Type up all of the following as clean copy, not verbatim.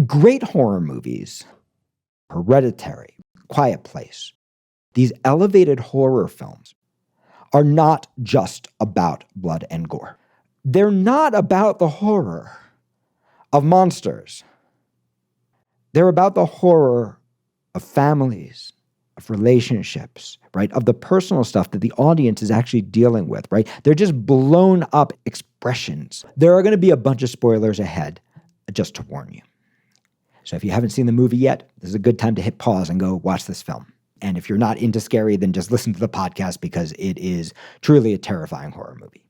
Great horror movies, Hereditary, Quiet Place, these elevated horror films are not just about blood and gore. They're not about the horror of monsters. They're about the horror of families, of relationships, right? Of the personal stuff that the audience is actually dealing with, right? They're just blown up expressions. There are going to be a bunch of spoilers ahead, just to warn you. So if you haven't seen the movie yet, this is a good time to hit pause and go watch this film. And if you're not into scary, then just listen to the podcast because it is truly a terrifying horror movie.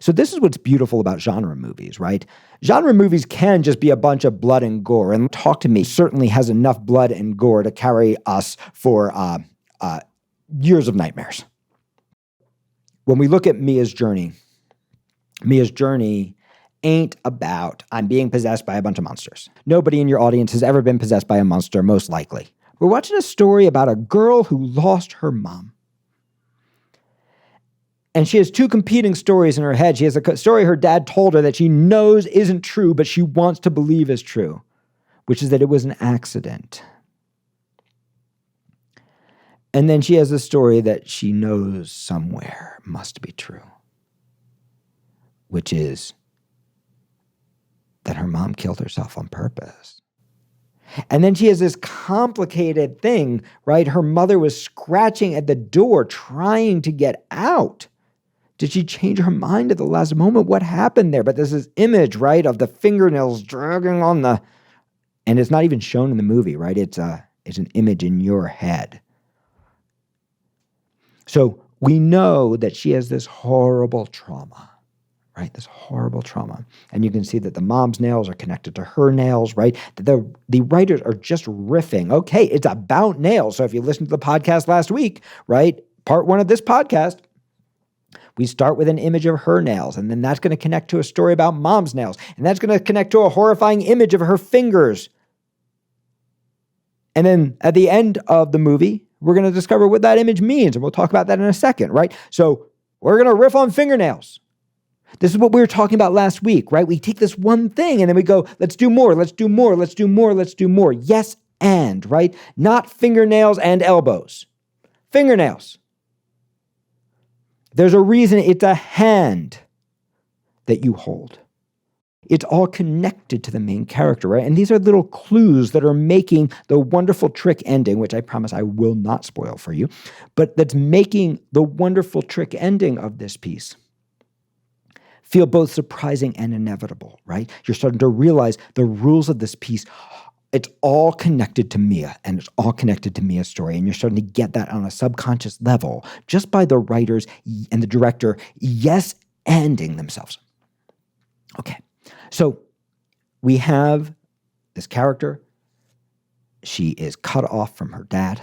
So this is what's beautiful about genre movies, right? Genre movies can just be a bunch of blood and gore, and Talk to Me certainly has enough blood and gore to carry us for years of nightmares. When we look at Mia's journey ain't about I'm being possessed by a bunch of monsters. Nobody in your audience has ever been possessed by a monster, most likely. We're watching a story about a girl who lost her mom. And she has two competing stories in her head. She has a story her dad told her that she knows isn't true, but she wants to believe is true, which is that it was an accident. And then she has a story that she knows somewhere must be true, which is that her mom killed herself on purpose. And then she has this complicated thing, right? Her mother was scratching at the door trying to get out. Did she change her mind at the last moment? What happened there? But there's this image, right, of the fingernails dragging on the, and it's not even shown in the movie, right? It's an image in your head. So we know that she has this horrible trauma, right? This horrible trauma. And you can see that the mom's nails are connected to her nails, right? The writers are just riffing. Okay, it's about nails. So if you listened to the podcast last week, right, part one of this podcast, we start with an image of her nails, and then that's going to connect to a story about mom's nails, and that's going to connect to a horrifying image of her fingers. And then at the end of the movie, we're going to discover what that image means, and we'll talk about that in a second, right? So we're going to riff on fingernails. This is what we were talking about last week, right? We take this one thing, and then we go, let's do more, let's do more, let's do more, let's do more. Yes, and, right? Not fingernails and elbows. Fingernails. There's a reason it's a hand that you hold. It's all connected to the main character, right? And these are little clues that are making the wonderful trick ending, which I promise I will not spoil for you, but that's making the wonderful trick ending of this piece feel both surprising and inevitable, right? You're starting to realize the rules of this piece. It's all connected to Mia, and it's all connected to Mia's story. And you're starting to get that on a subconscious level just by the writers and the director yes-anding themselves. Okay, so we have this character. She is cut off from her dad.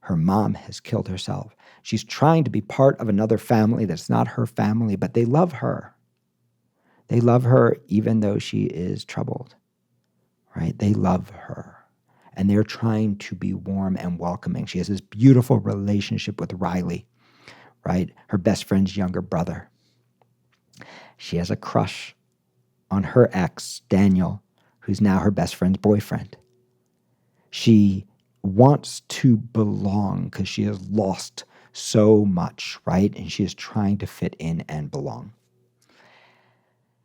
Her mom has killed herself. She's trying to be part of another family that's not her family, but they love her. They love her even though she is troubled. Right? They love her, and they're trying to be warm and welcoming. She has this beautiful relationship with Riley, right? Her best friend's younger brother. She has a crush on her ex, Daniel, who's now her best friend's boyfriend. She wants to belong because she has lost so much, right? And she is trying to fit in and belong.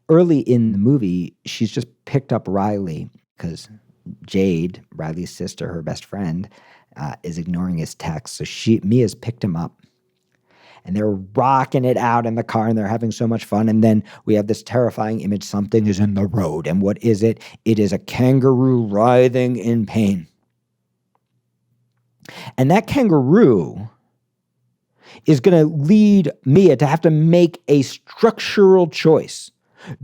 Early in the movie, she's just picked up Riley because Jade, Riley's sister, her best friend, is ignoring his text. So Mia's picked him up, and they're rocking it out in the car, and they're having so much fun. And then we have this terrifying image. Something is in the road. And what is it? It is a kangaroo writhing in pain. And that kangaroo is going to lead Mia to have to make a structural choice.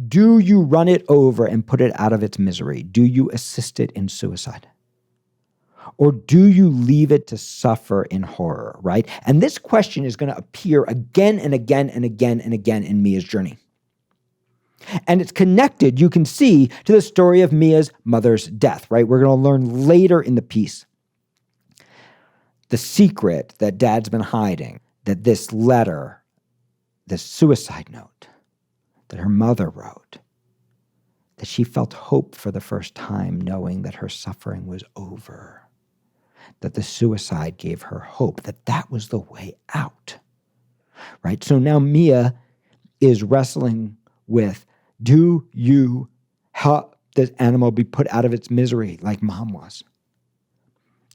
Do you run it over and put it out of its misery? Do you assist it in suicide? Or do you leave it to suffer in horror, right? And this question is going to appear again and again and again and again in Mia's journey. And it's connected, you can see, to the story of Mia's mother's death, right? We're going to learn later in the piece the secret that Dad's been hiding, that this letter, this suicide note, that her mother wrote, that she felt hope for the first time, knowing that her suffering was over, that the suicide gave her hope, that that was the way out, right? So now Mia is wrestling with, do you help this animal be put out of its misery like Mom was?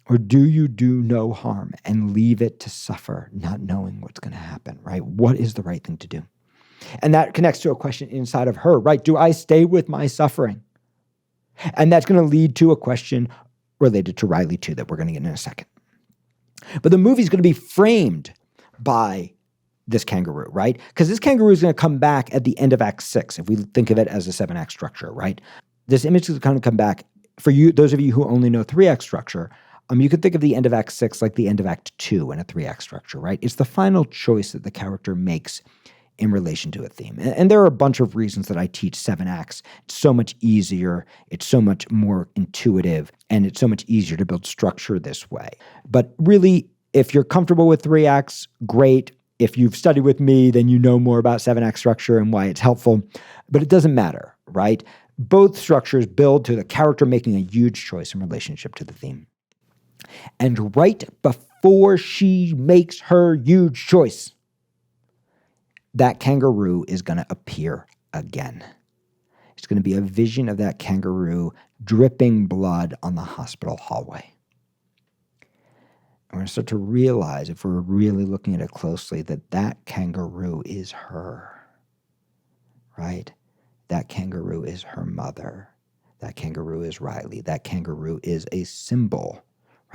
Or do you do no harm and leave it to suffer, not knowing what's going to happen, right? What is the right thing to do? And that connects to a question inside of her, right? Do I stay with my suffering? And that's going to lead to a question related to Riley too, that we're going to get in a second. But the movie's going to be framed by this kangaroo, right? Because this kangaroo is going to come back at the end of Act 6, if we think of it as a 7-act structure, right? This image is going to come back. For you, those of you who only know 3-act structure, you could think of the end of Act 6 like the end of Act 2 in a 3-act structure, right? It's the final choice that the character makes in relation to a theme. And there are a bunch of reasons that I teach 7 acts. It's so much easier, it's so much more intuitive, and it's so much easier to build structure this way. But really, if you're comfortable with 3 acts, great. If you've studied with me, then you know more about 7-act structure and why it's helpful. But it doesn't matter, right? Both structures build to the character making a huge choice in relationship to the theme. And right before she makes her huge choice, that kangaroo is going to appear again. It's going to be a vision of that kangaroo dripping blood on the hospital hallway. And we're going to start to realize, if we're really looking at it closely, that that kangaroo is her, right? That kangaroo is her mother. That kangaroo is Riley. That kangaroo is a symbol,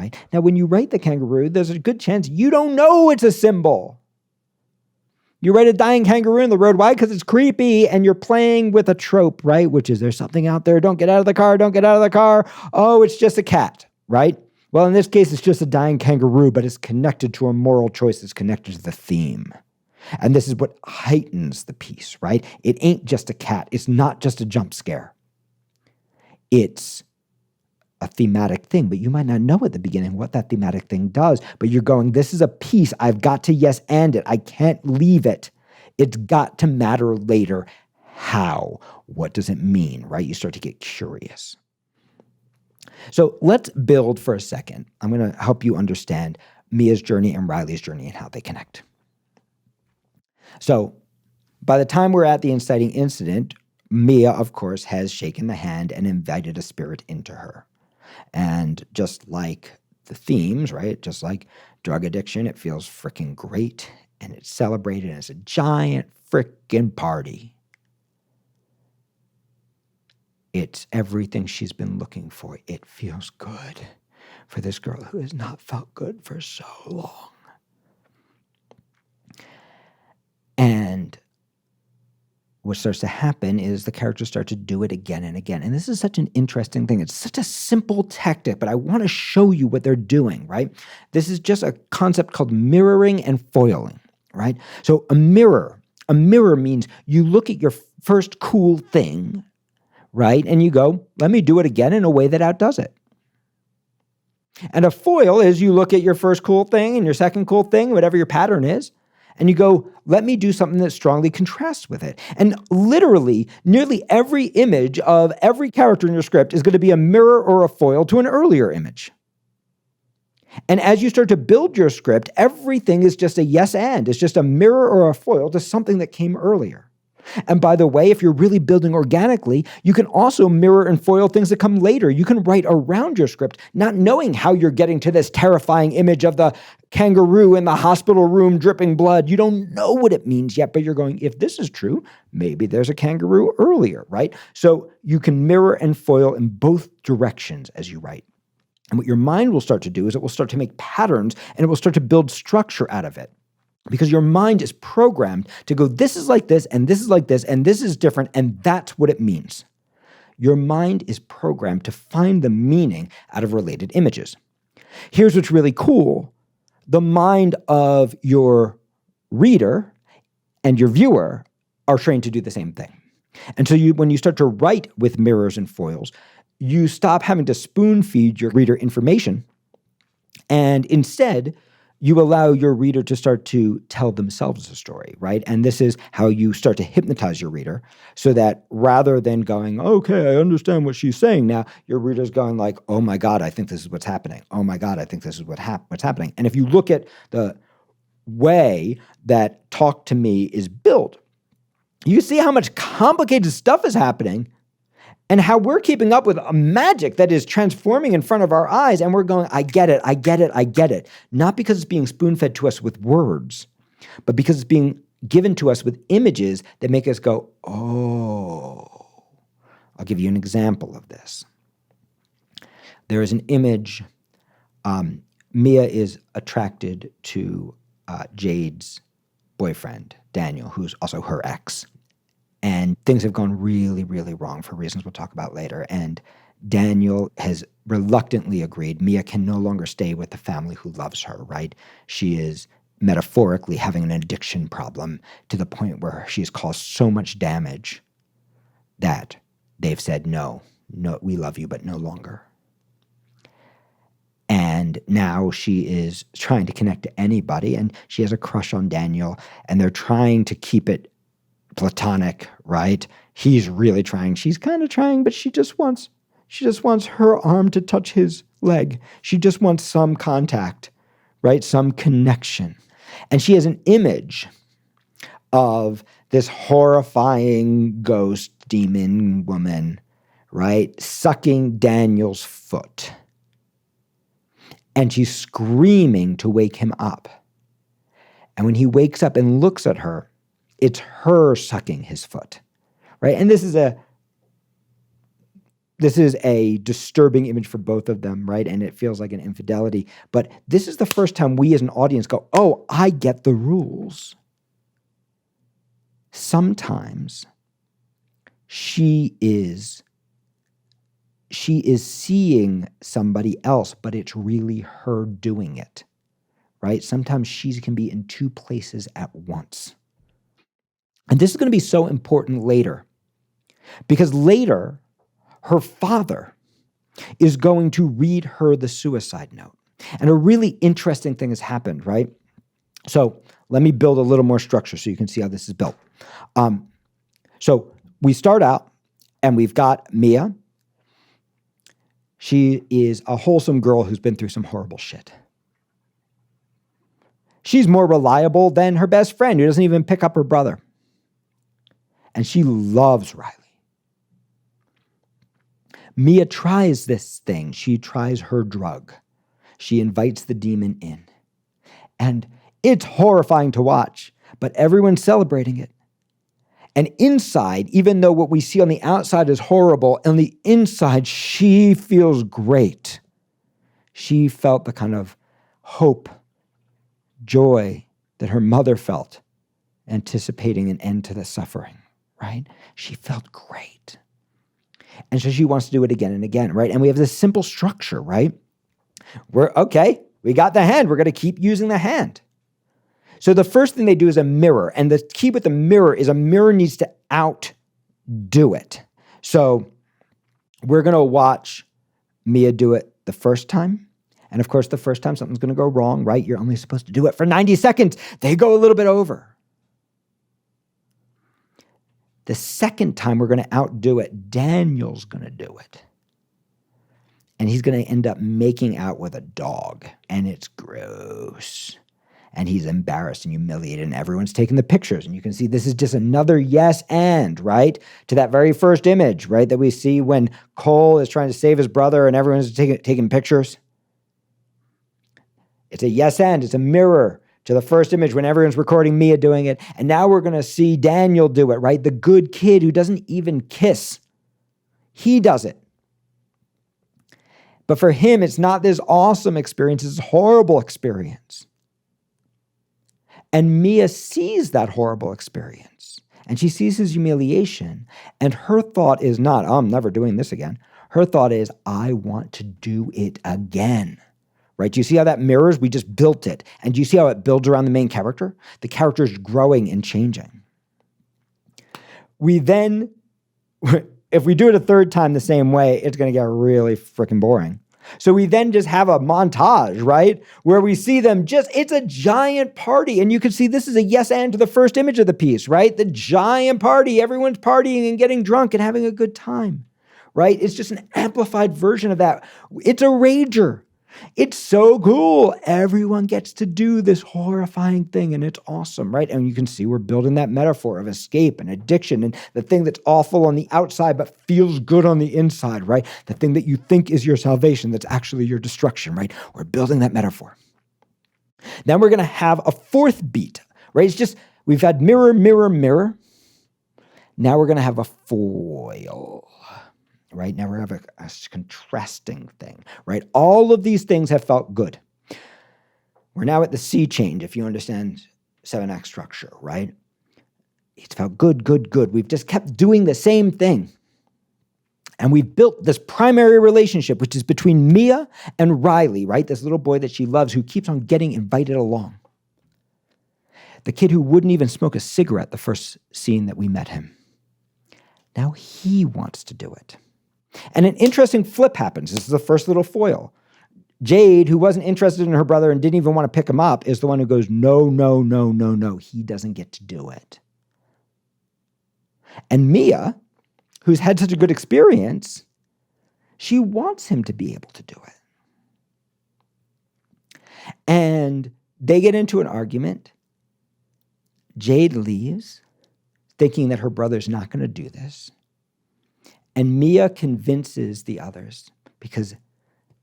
right? Now, when you write the kangaroo, there's a good chance you don't know it's a symbol. You write a dying kangaroo in the road. Why? Because it's creepy and you're playing with a trope, right? Which is, there's something out there. Don't get out of the car. Don't get out of the car. Oh, it's just a cat, right? Well, in this case, it's just a dying kangaroo, but it's connected to a moral choice. It's connected to the theme. And this is what heightens the piece, right? It ain't just a cat. It's not just a jump scare. It's a thematic thing, but you might not know at the beginning what that thematic thing does, but you're going, this is a piece. I've got to yes and it. I can't leave it. It's got to matter later. How? What does it mean, right? You start to get curious. So let's build for a second. I'm going to help you understand Mia's journey and Riley's journey and how they connect. So by the time we're at the inciting incident, Mia, of course, has shaken the hand and invited a spirit into her. And just like the themes, right? Just like drug addiction, it feels freaking great and it's celebrated as a giant freaking party. It's everything she's been looking for. It feels good for this girl who has not felt good for so long. And what starts to happen is the characters start to do it again and again. And this is such an interesting thing. It's such a simple tactic, but I want to show you what they're doing, right? This is just a concept called mirroring and foiling, right? So a mirror means you look at your first cool thing, right? And you go, let me do it again in a way that outdoes it. And a foil is you look at your first cool thing and your second cool thing, whatever your pattern is, and you go, let me do something that strongly contrasts with it. And literally, nearly every image of every character in your script is going to be a mirror or a foil to an earlier image. And as you start to build your script, everything is just a yes and. It's just a mirror or a foil to something that came earlier. And by the way, if you're really building organically, you can also mirror and foil things that come later. You can write around your script, not knowing how you're getting to this terrifying image of the kangaroo in the hospital room dripping blood. You don't know what it means yet, but you're going, if this is true, maybe there's a kangaroo earlier, right? So you can mirror and foil in both directions as you write. And what your mind will start to do is it will start to make patterns and it will start to build structure out of it. Because your mind is programmed to go, this is like this, and this is like this, and this is different, and that's what it means. Your mind is programmed to find the meaning out of related images. Here's what's really cool. The mind of your reader and your viewer are trained to do the same thing. And so when you start to write with mirrors and foils, you stop having to spoon feed your reader information, and instead, you allow your reader to start to tell themselves a story, right? And this is how you start to hypnotize your reader so that rather than going, okay, I understand what she's saying now, your reader's going like, oh my God, I think this is what's happening. Oh my God, I think this is what's happening. And if you look at the way that Talk to Me is built, you see how much complicated stuff is happening and how we're keeping up with a magic that is transforming in front of our eyes. And we're going, I get it, I get it, I get it. Not because it's being spoon-fed to us with words, but because it's being given to us with images that make us go, oh. I'll give you an example of this. There is an image. Mia is attracted to Jade's boyfriend, Daniel, who's also her ex. And things have gone really, really wrong for reasons we'll talk about later. And Daniel has reluctantly agreed. Mia can no longer stay with the family who loves her, right? She is metaphorically having an addiction problem to the point where she's caused so much damage that they've said, no, we love you, but no longer. And now she is trying to connect to anybody, and she has a crush on Daniel, and they're trying to keep it platonic, right? He's really trying. She's kind of trying, but she just wants her arm to touch his leg. She just wants some contact, right? Some connection. And she has an image of this horrifying ghost demon woman, right? Sucking Daniel's foot. And she's screaming to wake him up. And when he wakes up and looks at her, it's her sucking his foot, right? And this is a disturbing image for both of them, right? And it feels like an infidelity. But this is the first time we as an audience go, oh, I get the rules. Sometimes she is seeing somebody else, but it's really her doing it, right? Sometimes she can be in two places at once. And this is going to be so important later, because later, her father is going to read her the suicide note. And a really interesting thing has happened, right? So let me build a little more structure so you can see how this is built. So we start out and we've got Mia. She is a wholesome girl who's been through some horrible shit. She's more reliable than her best friend who doesn't even pick up her brother. And she loves Riley. Mia tries this thing. She tries her drug. She invites the demon in. And it's horrifying to watch, but everyone's celebrating it. And inside, even though what we see on the outside is horrible, on the inside, she feels great. She felt the kind of hope, joy that her mother felt, anticipating an end to the suffering, right? She felt great. And so she wants to do it again and again, right? And we have this simple structure, right? We got the hand. We're going to keep using the hand. So the first thing they do is a mirror. And the key with the mirror is a mirror needs to outdo it. So we're going to watch Mia do it the first time. And of course, the first time something's going to go wrong, right? You're only supposed to do it for 90 seconds. They go a little bit over. The second time we're going to outdo it, Daniel's going to do it. And he's going to end up making out with a dog. And it's gross. And he's embarrassed and humiliated. And everyone's taking the pictures. And you can see this is just another yes and, right? To that very first image, right? That we see when Cole is trying to save his brother and everyone's taking pictures. It's a yes and. It's a mirror to the first image when everyone's recording Mia doing it. And now we're going to see Daniel do it, right? The good kid who doesn't even kiss. He does it. But for him, it's not this awesome experience. It's a horrible experience. And Mia sees that horrible experience. And she sees his humiliation. And her thought is not, oh, I'm never doing this again. Her thought is, I want to do it again. Right? Do you see how that mirrors? We just built it. And do you see how it builds around the main character? The character is growing and changing. We then, if we do it a third time the same way, it's going to get really freaking boring. So we then just have a montage, right? Where we see them it's a giant party. And you can see this is a yes and to the first image of the piece, right? The giant party, everyone's partying and getting drunk and having a good time, right? It's just an amplified version of that. It's a rager. It's so cool. Everyone gets to do this horrifying thing and it's awesome, right? And you can see we're building that metaphor of escape and addiction and the thing that's awful on the outside but feels good on the inside, right? The thing that you think is your salvation that's actually your destruction, right? We're building that metaphor. Then we're going to have a fourth beat, right? It's just, we've had mirror, mirror, mirror. Now we're going to have a foil. Right now, we have a contrasting thing, right? All of these things have felt good. We're now at the sea change, if you understand 7-act structure, right? It's felt good, good, good. We've just kept doing the same thing. And we've built this primary relationship, which is between Mia and Riley, right? This little boy that she loves who keeps on getting invited along. The kid who wouldn't even smoke a cigarette the first scene that we met him. Now he wants to do it. And an interesting flip happens. This is the first little foil. Jade, who wasn't interested in her brother and didn't even want to pick him up, is the one who goes, no, no, no, no, no. He doesn't get to do it. And Mia, who's had such a good experience, she wants him to be able to do it. And they get into an argument. Jade leaves, thinking that her brother's not going to do this. And Mia convinces the others because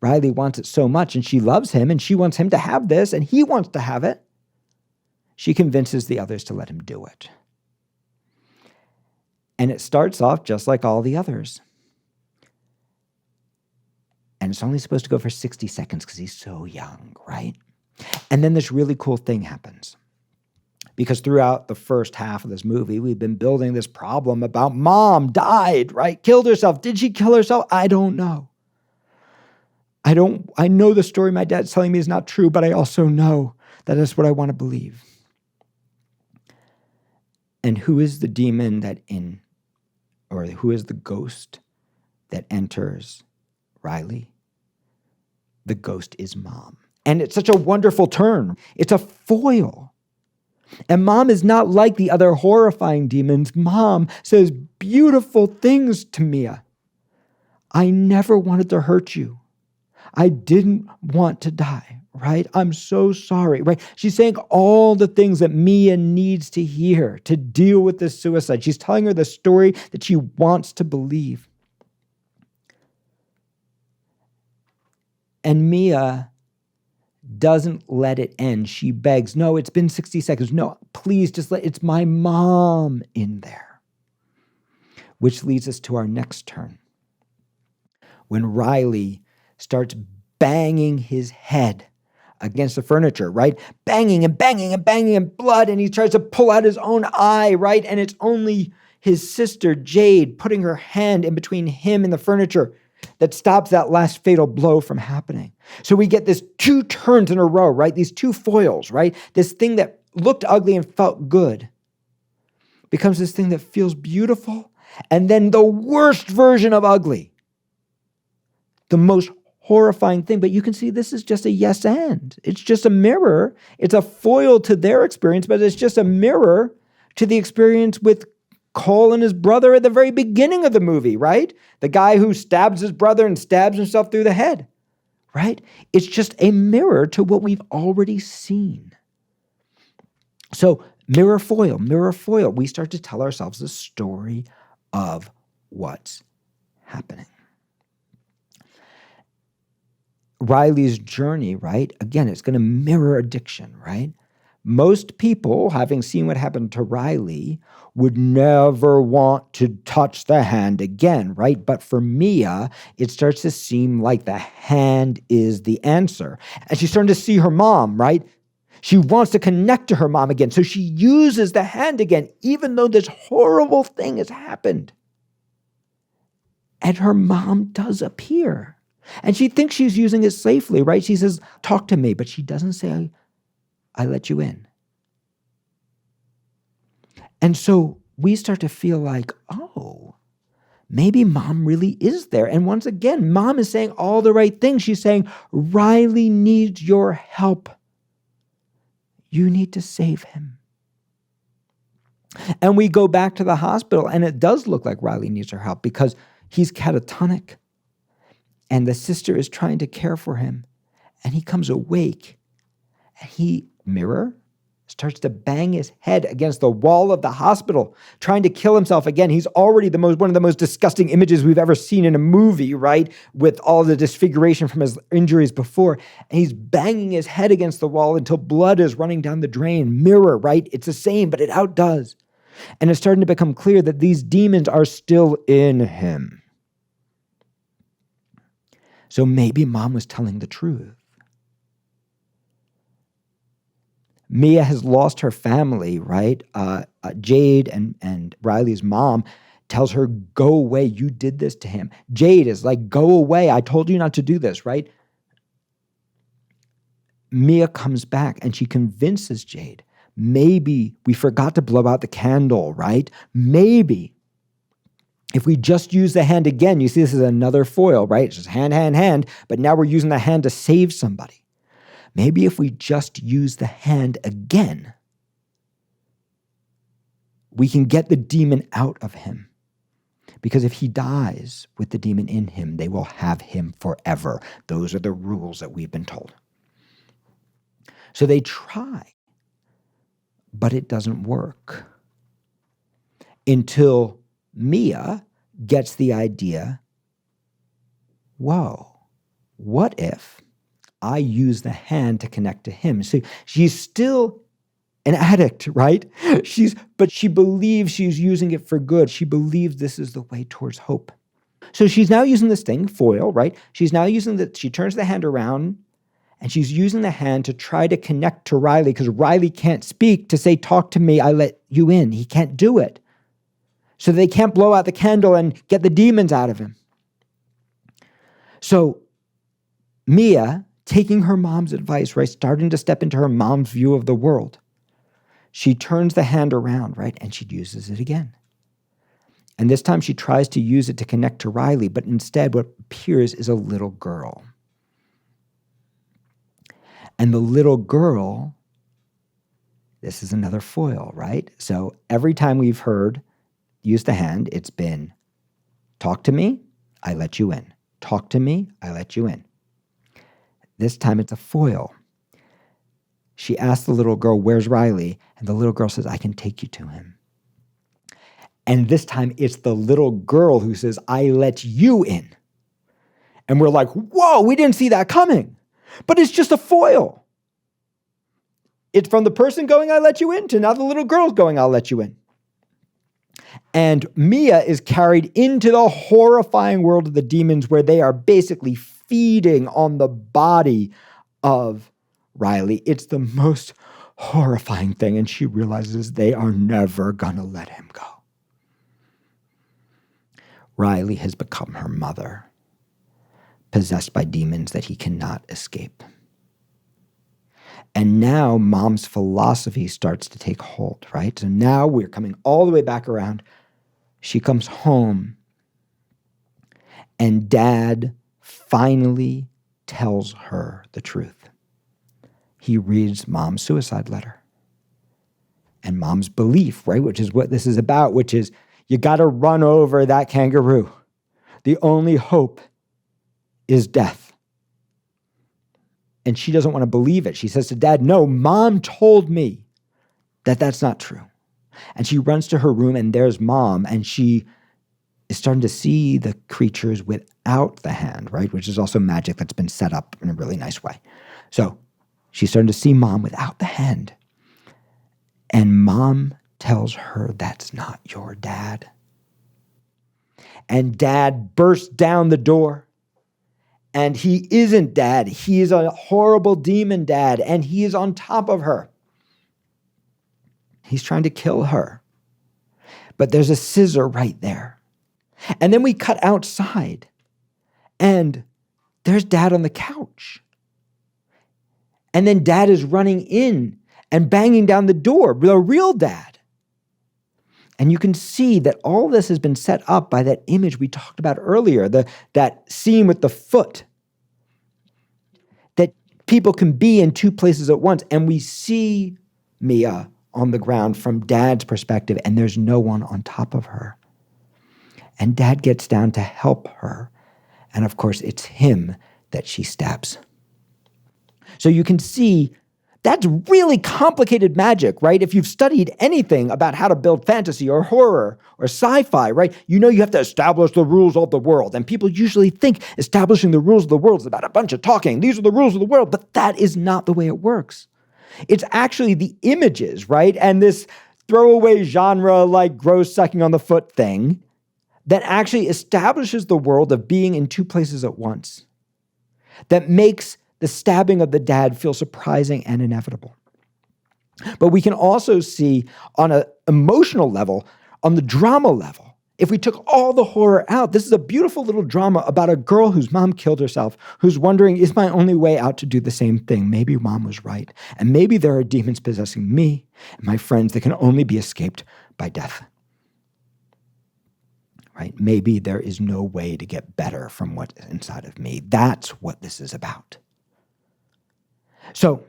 Riley wants it so much and she loves him and she wants him to have this and he wants to have it. She convinces the others to let him do it. And it starts off just like all the others. And it's only supposed to go for 60 seconds because he's so young, right? And then this really cool thing happens. Because throughout the first half of this movie, we've been building this problem about mom died, right? Killed herself. Did she kill herself? I don't know. I know the story my dad's telling me is not true, but I also know that is what I want to believe. And who is the demon or who is the ghost that enters Riley? The ghost is mom. And it's such a wonderful turn. It's a foil. And mom is not like the other horrifying demons. Mom says beautiful things to Mia. I never wanted to hurt you. I didn't want to die, right? I'm so sorry, right? She's saying all the things that Mia needs to hear to deal with this suicide. She's telling her the story that she wants to believe. And Mia doesn't let it end. She begs, no, it's been 60 seconds. No, please just it's my mom in there. Which leads us to our next turn. When Riley starts banging his head against the furniture, right? Banging and banging and banging and blood, and he tries to pull out his own eye, right? And it's only his sister, Jade, putting her hand in between him and the furniture that stops that last fatal blow from happening. So we get this 2 turns in a row, right? These 2 foils, right? This thing that looked ugly and felt good becomes this thing that feels beautiful. And then the worst version of ugly, the most horrifying thing. But you can see this is just a yes and. It's just a mirror. It's a foil to their experience, but it's just a mirror to the experience with Cole and his brother at the very beginning of the movie, right? The guy who stabs his brother and stabs himself through the head, right? It's just a mirror to what we've already seen. So mirror foil, we start to tell ourselves the story of what's happening. Riley's journey, right? Again, it's going to mirror addiction, right? Most people, having seen what happened to Riley, would never want to touch the hand again, right? But for Mia, it starts to seem like the hand is the answer. And she's starting to see her mom, right? She wants to connect to her mom again. So she uses the hand again, even though this horrible thing has happened. And her mom does appear. And she thinks she's using it safely, right? She says, talk to me, but she doesn't say, I let you in. And so we start to feel like, oh, maybe mom really is there. And once again, mom is saying all the right things. She's saying, Riley needs your help. You need to save him. And we go back to the hospital, and it does look like Riley needs her help because he's catatonic. And the sister is trying to care for him. And he comes awake. And he, mirror, starts to bang his head against the wall of the hospital, trying to kill himself again. He's already one of the most disgusting images we've ever seen in a movie, right? With all the disfiguration from his injuries before. And he's banging his head against the wall until blood is running down the drain. Mirror, right? It's the same, but it outdoes. And it's starting to become clear that these demons are still in him. So maybe mom was telling the truth. Mia has lost her family, right? Jade and Riley's mom tells her, go away, you did this to him. Jade is like, go away, I told you not to do this, right? Mia comes back and she convinces Jade, maybe we forgot to blow out the candle, right? Maybe if we just use the hand again, you see this is another foil, right? It's just hand, hand, hand, but now we're using the hand to save somebody. Maybe if we just use the hand again, we can get the demon out of him. Because if he dies with the demon in him, they will have him forever. Those are the rules that we've been told. So they try, but it doesn't work. Until Mia gets the idea, whoa, what if I use the hand to connect to him? So she's still an addict, right? But she believes she's using it for good. She believes this is the way towards hope. So she's now using this thing, foil, right? She's now she turns the hand around and she's using the hand to try to connect to Riley because Riley can't speak to say, talk to me, I let you in. He can't do it. So they can't blow out the candle and get the demons out of him. So Mia, taking her mom's advice, right, starting to step into her mom's view of the world, she turns the hand around, right, and she uses it again. And this time she tries to use it to connect to Riley, but instead what appears is a little girl. And the little girl, this is another foil, right? So every time we've heard use the hand, it's been, talk to me, I let you in. Talk to me, I let you in. This time it's a foil. She asks the little girl, where's Riley? And the little girl says, I can take you to him. And this time it's the little girl who says, I let you in. And we're like, whoa, we didn't see that coming. But it's just a foil. It's from the person going, I let you in, to now the little girl's going, I'll let you in. And Mia is carried into the horrifying world of the demons where they are basically feeding on the body of Riley. It's the most horrifying thing, and she realizes they are never gonna let him go. Riley has become her mother, possessed by demons that he cannot escape. And now mom's philosophy starts to take hold, right? So now we're coming all the way back around. She comes home, and dad finally tells her the truth. He reads mom's suicide letter. And mom's belief, right, which is what this is about, which is you got to run over that kangaroo. The only hope is death. And she doesn't want to believe it. She says to dad, no, mom told me that that's not true. And she runs to her room, and there's mom, and she is starting to see the creatures without the hand, right? Which is also magic that's been set up in a really nice way. So she's starting to see mom without the hand. And mom tells her, that's not your dad. And dad bursts down the door. And he isn't dad. He is a horrible demon dad, and he is on top of her. He's trying to kill her. But there's a scissor right there. And then we cut outside, and there's dad on the couch. And then dad is running in and banging down the door, the real dad. And you can see that all this has been set up by that image we talked about earlier, that scene with the foot, that people can be in two places at once. And we see Mia on the ground from Dad's perspective, and there's no one on top of her. And Dad gets down to help her. And of course, it's him that she stabs. So you can see that's really complicated magic, right? If you've studied anything about how to build fantasy or horror or sci-fi, right, you know you have to establish the rules of the world. And people usually think establishing the rules of the world is about a bunch of talking. These are the rules of the world, but that is not the way it works. It's actually the images, right? And this throwaway genre like gross sucking on the foot thing that actually establishes the world of being in two places at once, that makes the stabbing of the dad feel surprising and inevitable. But we can also see on an emotional level, on the drama level, if we took all the horror out, this is a beautiful little drama about a girl whose mom killed herself, who's wondering, is my only way out to do the same thing? Maybe mom was right. And maybe there are demons possessing me and my friends that can only be escaped by death. Right? Maybe there is no way to get better from what's inside of me. That's what this is about. So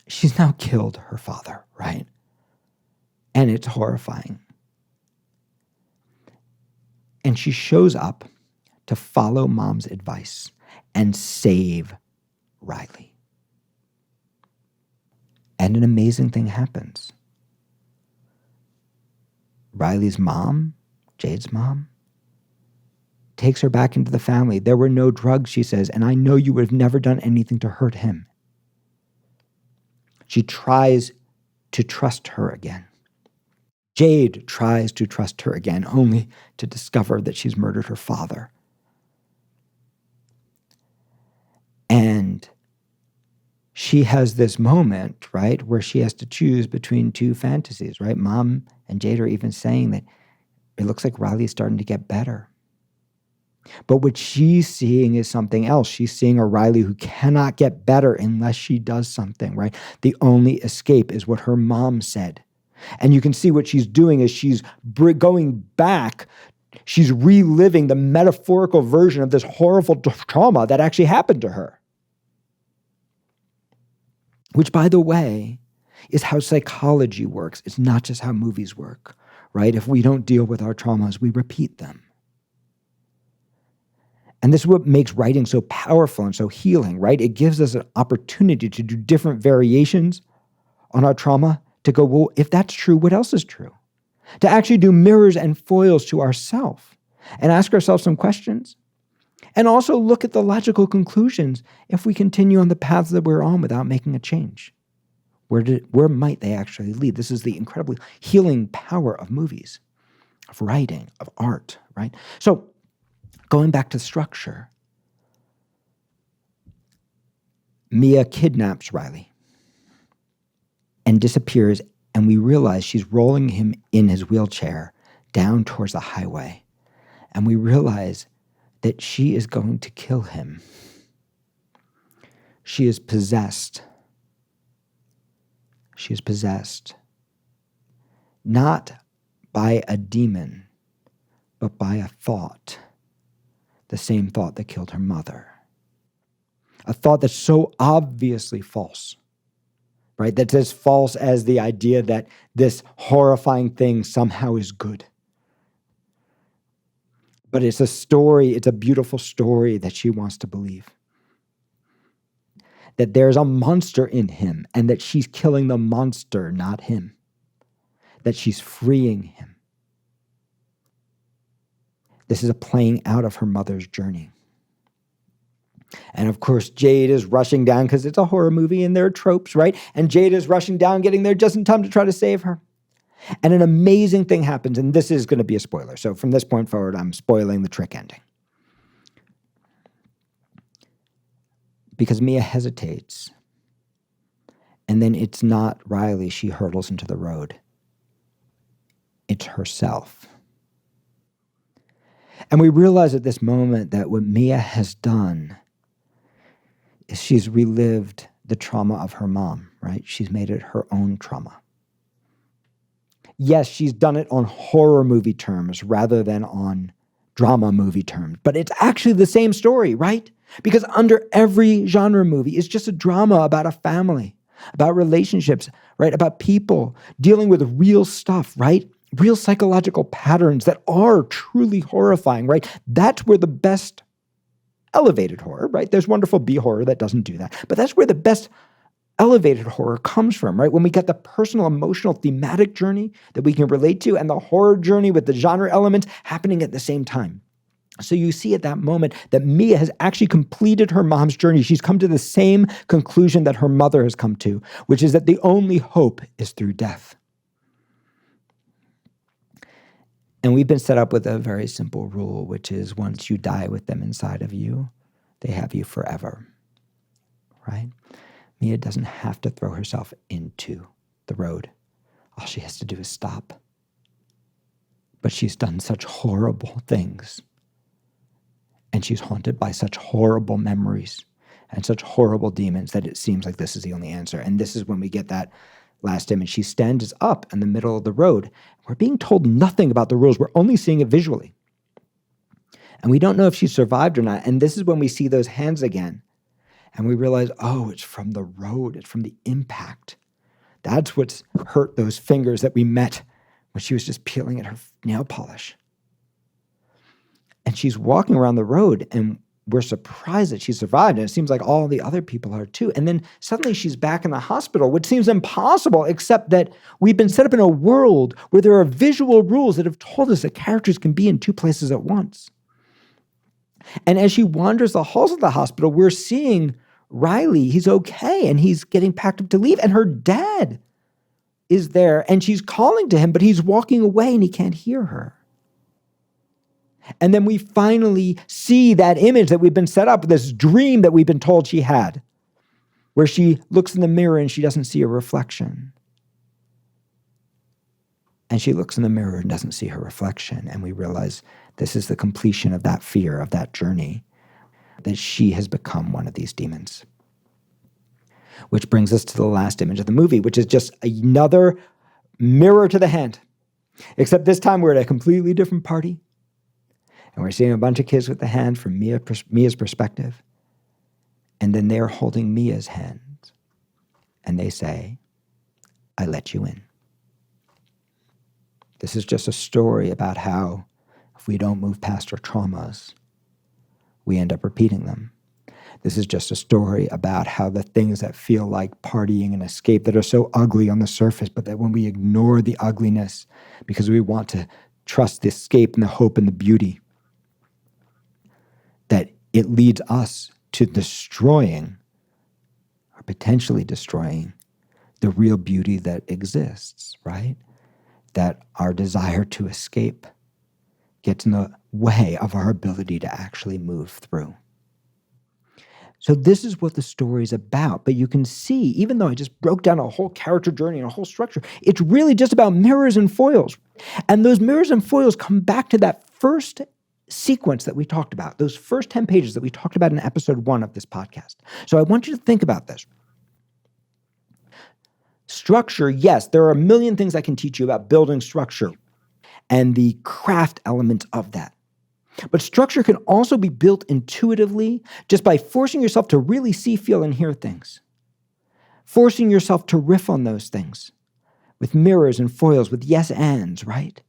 she's now killed her father, right? And it's horrifying. And she shows up to follow mom's advice and save Riley. And an amazing thing happens. Riley's mom, Jade's mom, takes her back into the family. There were no drugs, she says, and I know you would have never done anything to hurt him. She tries to trust her again. Jade tries to trust her again, only to discover that she's murdered her father. And she has this moment, right, where she has to choose between two fantasies, right? Mom and Jade are even saying that it looks like Riley's starting to get better. But what she's seeing is something else. She's seeing a Riley who cannot get better unless she does something, right? The only escape is what her mom said. And you can see what she's doing is she's going back. She's reliving the metaphorical version of this horrible trauma that actually happened to her. Which, by the way, is how psychology works. It's not just how movies work, right? If we don't deal with our traumas, we repeat them. And this is what makes writing so powerful and so healing, right? It gives us an opportunity to do different variations on our trauma, to go, well, if that's true, what else is true? To actually do mirrors and foils to ourselves and ask ourselves some questions. And also look at the logical conclusions if we continue on the paths that we're on without making a change. Where might they actually lead? This is the incredibly healing power of movies, of writing, of art, right? So, going back to structure, Mia kidnaps Riley and disappears, and we realize she's rolling him in his wheelchair down towards the highway. And we realize that she is going to kill him. She is possessed. She is possessed not by a demon, but by a thought. The same thought that killed her mother. A thought that's so obviously false, right? That's as false as the idea that this horrifying thing somehow is good. But it's a story, it's a beautiful story that she wants to believe. That there's a monster in him and that she's killing the monster, not him. That she's freeing him. This is a playing out of her mother's journey. And of course, Jade is rushing down because it's a horror movie and there are tropes, right? And Jade is rushing down, getting there just in time to try to save her. And an amazing thing happens, and this is going to be a spoiler. So from this point forward, I'm spoiling the trick ending. Because Mia hesitates. And then it's not Riley she hurtles into the road. It's herself. And we realize at this moment that what Mia has done is she's relived the trauma of her mom, right? She's made it her own trauma. yes, she's done it on horror movie terms rather than on drama movie terms, but it's actually the same story, right? Because under every genre movie is just a drama about a family, about relationships, right? About people dealing with real stuff, right? Real psychological patterns that are truly horrifying, right? That's where the best elevated horror, right? There's wonderful B horror that doesn't do that, but that's where the best elevated horror comes from, right? When we get the personal, emotional, thematic journey that we can relate to and the horror journey with the genre elements happening at the same time. So you see at that moment that Mia has actually completed her mom's journey. She's come to the same conclusion that her mother has come to, which is that the only hope is through death. And we've been set up with a very simple rule, which is once you die with them inside of you, they have you forever, right? Mia doesn't have to throw herself into the road. All she has to do is stop. But she's done such horrible things. And she's haunted by such horrible memories and such horrible demons that it seems like this is the only answer. And this is when we get that last image. She stands up in the middle of the road. We're being told nothing about the rules. We're only seeing it visually. And we don't know if she survived or not. And this is when we see those hands again. And we realize, oh, it's from the road. It's from the impact. That's what's hurt those fingers that we met when she was just peeling at her nail polish. And she's walking around the road, and we're surprised that she survived. And it seems like all the other people are too. And then suddenly she's back in the hospital, which seems impossible, except that we've been set up in a world where there are visual rules that have told us that characters can be in two places at once. And as she wanders the halls of the hospital, we're seeing Riley. He's okay, and he's getting packed up to leave. And her dad is there, and she's calling to him, but he's walking away, and he can't hear her. And then we finally see that image that we've been set up, this dream that we've been told she had, where she looks in the mirror and she doesn't see a reflection. And she looks in the mirror and doesn't see her reflection. And we realize this is the completion of that fear, of that journey, that she has become one of these demons. Which brings us to the last image of the movie, which is just another mirror to the hand. Except this time we're at a completely different party. And we're seeing a bunch of kids with the hand from Mia's perspective. And then they're holding Mia's hand. And they say, I let you in. This is just a story about how if we don't move past our traumas, we end up repeating them. This is just a story about how the things that feel like partying and escape that are so ugly on the surface, but that when we ignore the ugliness because we want to trust the escape and the hope and the beauty, that it leads us to destroying or potentially destroying the real beauty that exists, right? That our desire to escape gets in the way of our ability to actually move through. So this is what the story is about. But you can see, even though I just broke down a whole character journey and a whole structure, it's really just about mirrors and foils. And those mirrors and foils come back to that first sequence that we talked about, those first 10 pages that we talked about in episode 1 of this podcast. So I want you to think about this. Structure, yes, there are a million things I can teach you about building structure and the craft element of that. But structure can also be built intuitively just by forcing yourself to really see, feel, and hear things. Forcing yourself to riff on those things with mirrors and foils, with yes ands, right?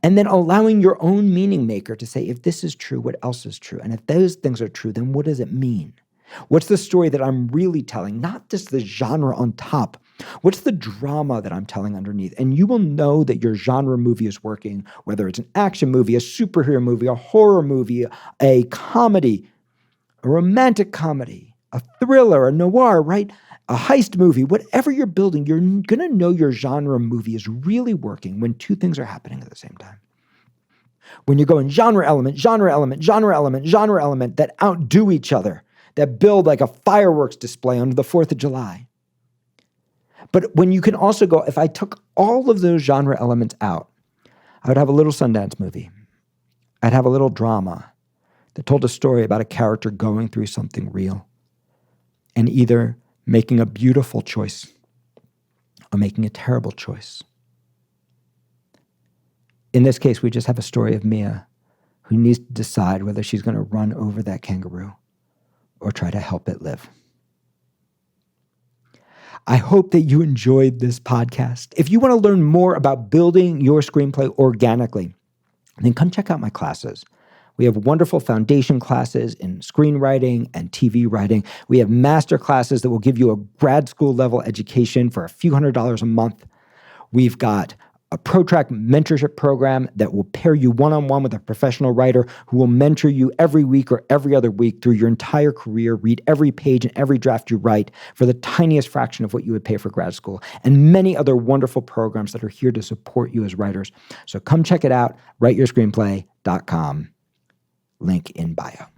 And then allowing your own meaning maker to say, if this is true, what else is true? And if those things are true, then what does it mean? What's the story that I'm really telling? Not just the genre on top. What's the drama that I'm telling underneath? And you will know that your genre movie is working, whether it's an action movie, a superhero movie, a horror movie, a comedy, a romantic comedy, a thriller, a noir, right? A heist movie, whatever you're building, you're going to know your genre movie is really working when two things are happening at the same time. When you're going genre element, genre element, genre element, genre element that outdo each other, that build like a fireworks display on the 4th of July. But when you can also go, if I took all of those genre elements out, I would have a little Sundance movie. I'd have a little drama that told a story about a character going through something real and either making a beautiful choice or making a terrible choice. In this case, we just have a story of Mia who needs to decide whether she's going to run over that kangaroo or try to help it live. I hope that you enjoyed this podcast. If you want to learn more about building your screenplay organically, then come check out my classes. We have wonderful foundation classes in screenwriting and TV writing. We have master classes that will give you a grad school level education for a few $100s a month. We've got a ProTrack mentorship program that will pair you one-on-one with a professional writer who will mentor you every week or every other week through your entire career, read every page and every draft you write for the tiniest fraction of what you would pay for grad school, and many other wonderful programs that are here to support you as writers. So come check it out, writeyourscreenplay.com. Link in bio.